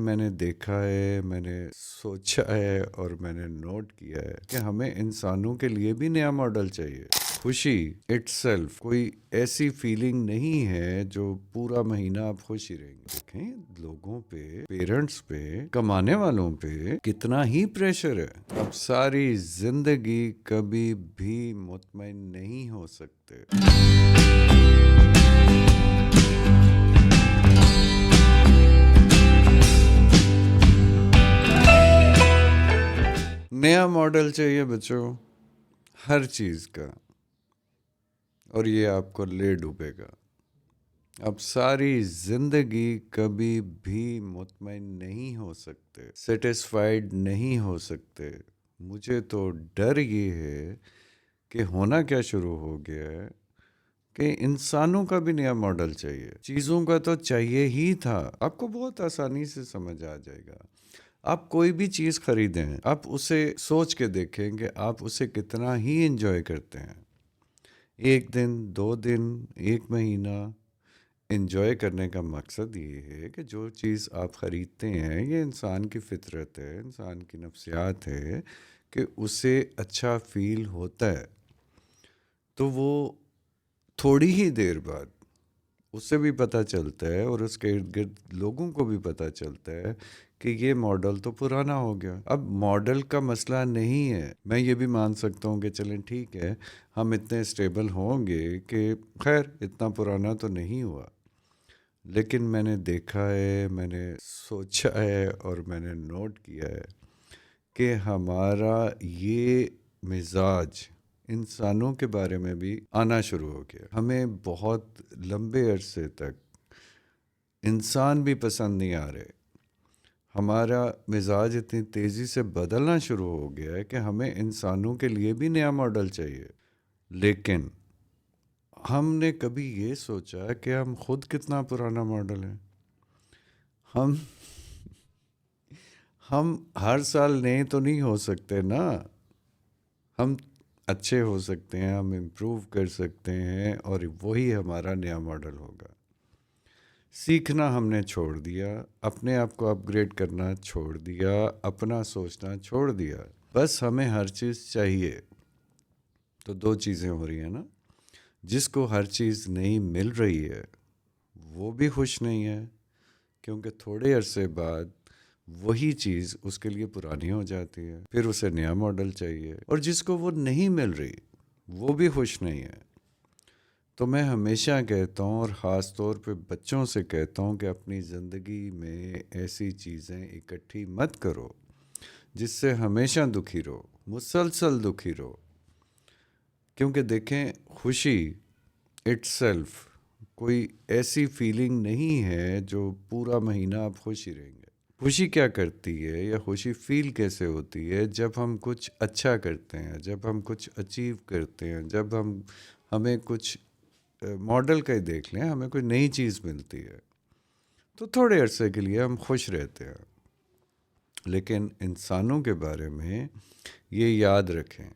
میں نے دیکھا ہے، میں نے سوچا ہے اور میں نے نوٹ کیا ہے کہ ہمیں انسانوں کے لیے بھی نیا ماڈل چاہیے۔ خوشی اٹ سیلف کوئی ایسی فیلنگ نہیں ہے جو پورا مہینہ آپ خوش ہی رہیں گے۔ دیکھیں لوگوں پہ، پیرنٹس پہ، کمانے والوں پہ کتنا ہی پریشر ہے۔ اب ساری زندگی کبھی بھی مطمئن نہیں ہو سکتے۔ نیا ماڈل چاہیے بچوں، ہر چیز کا، اور یہ آپ کو لے ڈوبے گا۔ اب ساری زندگی کبھی بھی مطمئن نہیں ہو سکتے، سیٹسفائیڈ نہیں ہو سکتے۔ مجھے تو ڈر یہ ہے کہ ہونا کیا شروع ہو گیا ہے کہ انسانوں کا بھی نیا ماڈل چاہیے۔ چیزوں کا تو چاہیے ہی تھا، آپ کو بہت آسانی سے سمجھ آ جائے گا۔ آپ کوئی بھی چیز خریدیں، آپ اسے سوچ کے دیکھیں کہ آپ اسے کتنا ہی انجوائے کرتے ہیں۔ ایک دن، 2 دن، 1 مہینہ انجوائے کرنے کا مقصد یہ ہے کہ جو چیز آپ خریدتے ہیں یہ انسان کی فطرت ہے، انسان کی نفسیات ہے کہ اسے اچھا فیل ہوتا ہے، تو وہ تھوڑی ہی دیر بعد اسے بھی پتہ چلتا ہے اور اس کے ارد گرد لوگوں کو بھی پتہ چلتا ہے کہ یہ ماڈل تو پرانا ہو گیا۔ اب ماڈل کا مسئلہ نہیں ہے، میں یہ بھی مان سکتا ہوں کہ چلیں ٹھیک ہے، ہم اتنے اسٹیبل ہوں گے کہ خیر اتنا پرانا تو نہیں ہوا، لیکن میں نے دیکھا ہے، میں نے سوچا ہے اور میں نے نوٹ کیا ہے کہ ہمارا یہ مزاج انسانوں کے بارے میں بھی آنا شروع ہو گیا۔ ہمیں بہت لمبے عرصے تک انسان بھی پسند نہیں آ رہے۔ ہمارا مزاج اتنی تیزی سے بدلنا شروع ہو گیا ہے کہ ہمیں انسانوں کے لیے بھی نیا ماڈل چاہیے۔ لیکن ہم نے کبھی یہ سوچا کہ ہم خود کتنا پرانا ماڈل ہیں؟ ہم ہر سال نئے تو نہیں ہو سکتے نا، ہم اچھے ہو سکتے ہیں، ہم امپروو کر سکتے ہیں، اور وہی ہمارا نیا ماڈل ہوگا۔ سیکھنا ہم نے چھوڑ دیا، اپنے آپ کو اپ گریڈ کرنا چھوڑ دیا، اپنا سوچنا چھوڑ دیا، بس ہمیں ہر چیز چاہیے۔ تو 2 چیزیں ہو رہی ہیں نا، جس کو ہر چیز نہیں مل رہی ہے وہ بھی خوش نہیں ہے، کیونکہ تھوڑے عرصے بعد وہی چیز اس کے لیے پرانی ہو جاتی ہے، پھر اسے نیا ماڈل چاہیے، اور جس کو وہ نہیں مل رہی وہ بھی خوش نہیں ہے۔ تو میں ہمیشہ کہتا ہوں، اور خاص طور پہ بچوں سے کہتا ہوں، کہ اپنی زندگی میں ایسی چیزیں اکٹھی مت کرو جس سے ہمیشہ دکھی رہو، مسلسل دکھی رہو۔ کیونکہ دیکھیں خوشی اٹ سیلف کوئی ایسی فیلنگ نہیں ہے جو پورا مہینہ آپ خوش ہی رہیں گے۔ خوشی کیا کرتی ہے، یا خوشی فیل کیسے ہوتی ہے؟ جب ہم کچھ اچھا کرتے ہیں، جب ہم کچھ اچیو کرتے ہیں، جب ہمیں کچھ ماڈل کا ہی دیکھ لیں، ہمیں کوئی نئی چیز ملتی ہے تو تھوڑے عرصے کے لیے ہم خوش رہتے ہیں۔ لیکن انسانوں کے بارے میں یہ یاد رکھیں،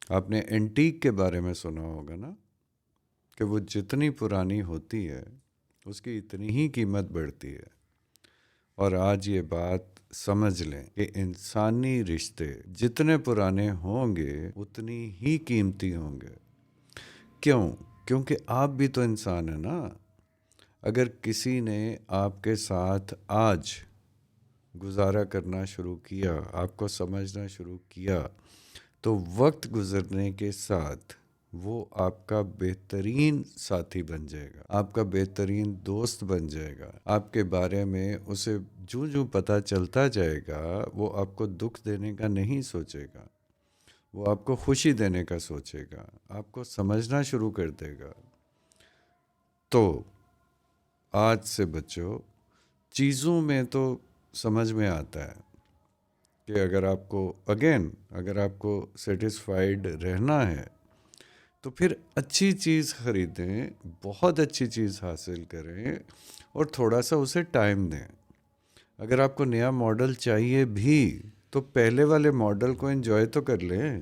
آپ نے اینٹیک کے بارے میں سنا ہوگا نا، کہ وہ جتنی پرانی ہوتی ہے اس کی اتنی ہی قیمت بڑھتی ہے۔ اور آج یہ بات سمجھ لیں کہ انسانی رشتے جتنے پرانے ہوں گے اتنی ہی قیمتی ہوں گے۔ کیوں؟ کیونکہ آپ بھی تو انسان ہیں نا۔ اگر کسی نے آپ کے ساتھ آج گزارا کرنا شروع کیا، آپ کو سمجھنا شروع کیا، تو وقت گزرنے کے ساتھ وہ آپ کا بہترین ساتھی بن جائے گا، آپ کا بہترین دوست بن جائے گا۔ آپ کے بارے میں اسے جو پتہ چلتا جائے گا وہ آپ کو دکھ دینے کا نہیں سوچے گا، وہ آپ کو خوشی دینے کا سوچے گا، آپ کو سمجھنا شروع کر دے گا۔ تو آج سے بچو، چیزوں میں تو سمجھ میں آتا ہے کہ اگر آپ کو سیٹسفائیڈ رہنا ہے تو پھر اچھی چیز خریدیں، بہت اچھی چیز حاصل کریں، اور تھوڑا سا اسے ٹائم دیں۔ اگر آپ کو نیا ماڈل چاہیے بھی تو پہلے والے ماڈل کو انجوائے تو کر لیں،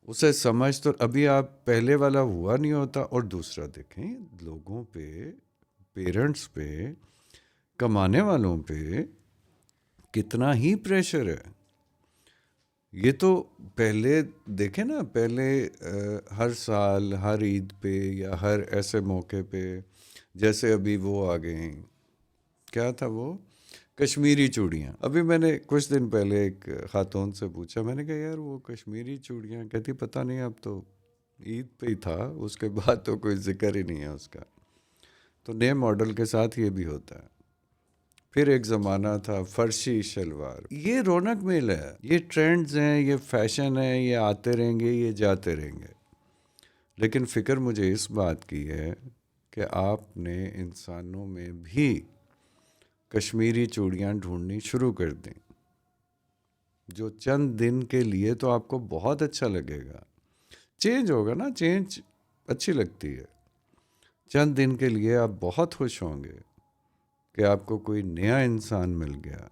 اسے سمجھ تو ابھی آپ پہلے والا ہوا نہیں ہوتا۔ اور دوسرا دیکھیں، لوگوں پہ، پیرنٹس پہ کمانے والوں پہ کتنا ہی پریشر ہے. یہ تو پہلے دیکھیں نا، پہلے ہر سال ہر عید پہ یا ہر ایسے موقع پہ، جیسے ابھی وہ آ گئے ہیں، کیا تھا وہ کشمیری چوڑیاں. ابھی میں نے کچھ دن پہلے ایک خاتون سے پوچھا، میں نے کہا یار وہ کشمیری چوڑیاں، کہتی پتہ نہیں، اب تو عید پہ ہی تھا، اس کے بعد تو کوئی ذکر ہی نہیں ہے اس کا. تو نئے ماڈل کے ساتھ یہ بھی ہوتا ہے. پھر ایک زمانہ تھا فرشی شلوار. یہ رونق میل ہے، یہ ٹرینڈز ہیں، یہ فیشن ہے، یہ آتے رہیں گے، یہ جاتے رہیں گے. لیکن فکر مجھے اس بات کی ہے کہ آپ نے انسانوں میں بھی کشمیری چوڑیاں ڈھونڈنی شروع کر دیں، جو چند دن کے لیے تو آپ کو بہت اچھا لگے گا. چینج ہوگا نا، چینج اچھی لگتی ہے. چند دن کے لیے آپ بہت خوش ہوں گے کہ آپ کو کوئی نیا انسان مل گیا.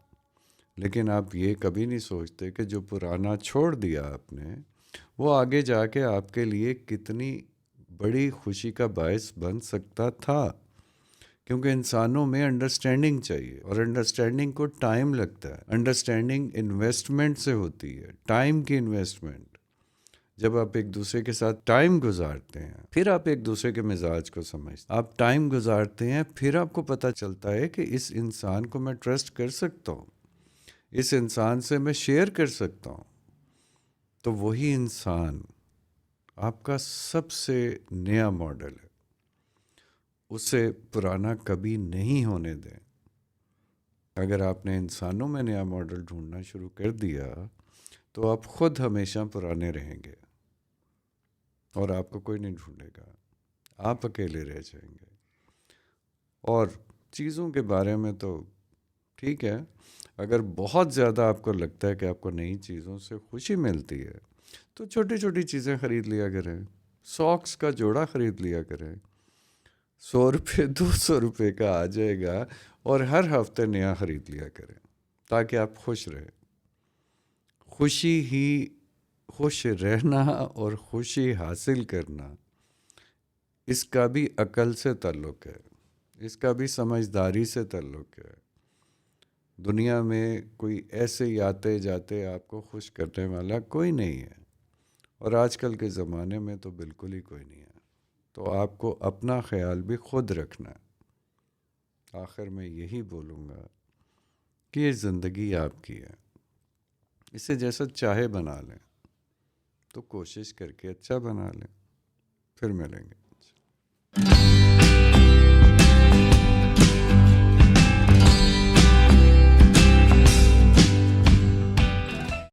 لیکن آپ یہ کبھی نہیں سوچتے کہ جو پرانا چھوڑ دیا آپ نے، وہ آگے جا کے آپ کے لیے کتنی بڑی خوشی کا باعث بن سکتا تھا. کیونکہ انسانوں میں انڈرسٹینڈنگ چاہیے، اور انڈرسٹینڈنگ کو ٹائم لگتا ہے. انڈرسٹینڈنگ انویسٹمنٹ سے ہوتی ہے، ٹائم کی انویسٹمنٹ. جب آپ ایک دوسرے کے ساتھ ٹائم گزارتے ہیں، پھر آپ ایک دوسرے کے مزاج کو سمجھتے ہیں. آپ ٹائم گزارتے ہیں، پھر آپ کو پتہ چلتا ہے کہ اس انسان کو میں ٹرسٹ کر سکتا ہوں، اس انسان سے میں شیئر کر سکتا ہوں. تو وہی انسان آپ کا سب سے نیا ماڈل ہے. اسے پرانا کبھی نہیں ہونے دیں. اگر آپ نے انسانوں میں نیا ماڈل ڈھونڈنا شروع کر دیا تو آپ خود ہمیشہ پرانے رہیں گے، اور آپ کو کوئی نہیں ڈھونڈے گا. آپ اکیلے رہ جائیں گے. اور چیزوں کے بارے میں تو ٹھیک ہے، اگر بہت زیادہ آپ کو لگتا ہے کہ آپ کو نئی چیزوں سے خوشی ملتی ہے تو چھوٹی چھوٹی چیزیں خرید لیا کریں. ساکس کا جوڑا خرید لیا کریں، 100 روپے 200 روپے کا آ جائے گا، اور ہر ہفتے نیا خرید لیا کریں تاکہ آپ خوش رہیں. خوشی ہی، خوش رہنا اور خوشی حاصل کرنا، اس کا بھی عقل سے تعلق ہے، اس کا بھی سمجھداری سے تعلق ہے. دنیا میں کوئی ایسے آتے جاتے آپ کو خوش کرنے والا کوئی نہیں ہے، اور آج کل کے زمانے میں تو بالکل ہی کوئی نہیں ہے. تو آپ کو اپنا خیال بھی خود رکھنا ہے. آخر میں یہی بولوں گا کہ یہ زندگی آپ کی ہے، اسے جیسا چاہے بنا لیں، تو کوشش کر کے اچھا بنا لیں. پھر ملیں گے.